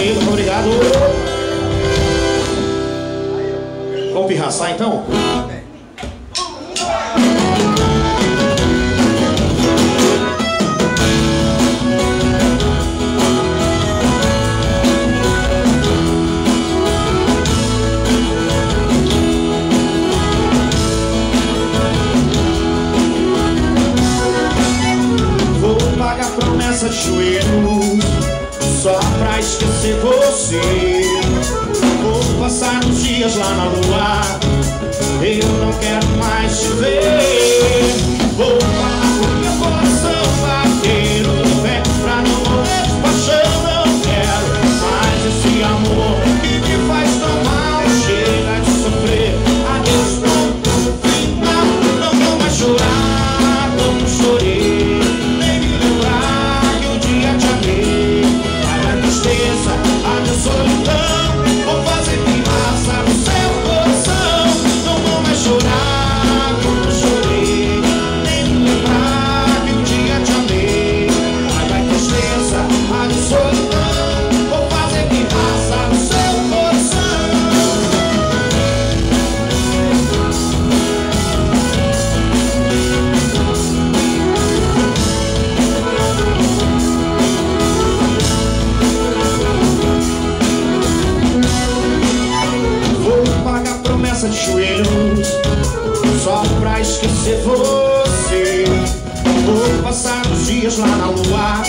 aí, muito obrigado. Vamos pirraçar então? Vou pagar promessa de joelho só pra esquecer você. Vou passar uns dias lá na lua, eu não quero mais te ver. Vou falar com meu coração bater no pé pra não morrer de paixão. Não quero mais esse amor que me faz tão mal. Chega de sofrer, adeus, ponto final. Não vou mais chorar como chorei, nem me lembrar que um dia te amei. A minha tristeza, a minha solidão, vou fazer pirraça no seu coração. Não vou mais chorar como chorei, nem me lembrar que um dia te amei. A minha tristeza, a minha solidão, vou fazer pirraça no seu coração. Vou pagar promessa de joelhos só pra esquecer você. Vou passar os dias lá na lua,